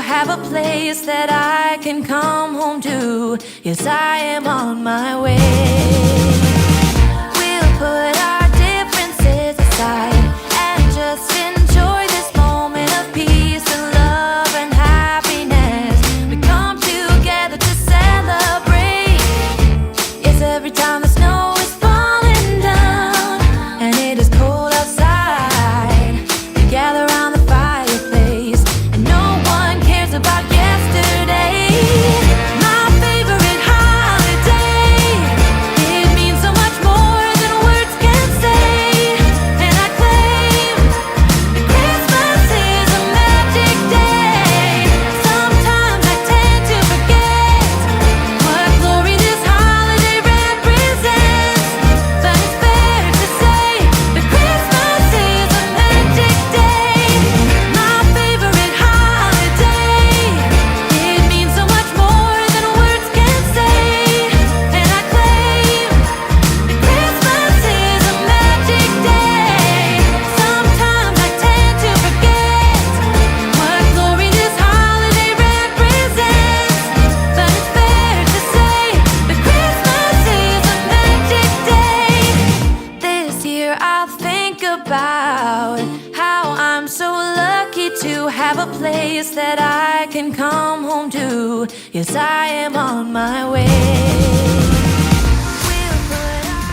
have a place that I can come home to. Yes, I am on my way. We'll put our differences aside and just enjoy this moment of peace and love and happiness. We come together to celebrate. Yes, every time the snow is falling down and it is cold outside, we gather around the fireplace and no one cares about yesterday. My favorite holiday, it means so much more than words can say. And I claim that Christmas is a magic day. Sometimes I tend to forget what glory this holiday represents, but it's fair to say that Christmas is a magic day. My favorite holiday, it means so much more than words can say. And I claim that Christmas is a magic day. Sometimes I tend to forget what glory this holiday represents, but it's fair to say that Christmas is a magic day. This year I'll think about how I'm so lucky to have a place that I can come home to. Yes, I am on my way. We'll put our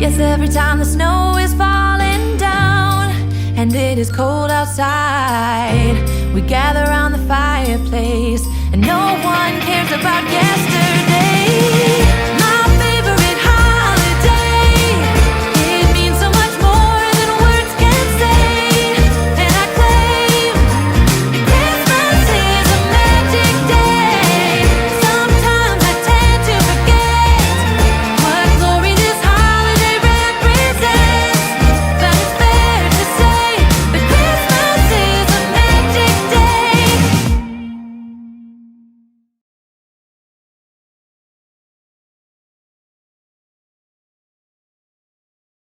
Yes, every time the snow is falling down and it is cold outside, we gather around the fireplace and no one cares about yesterday.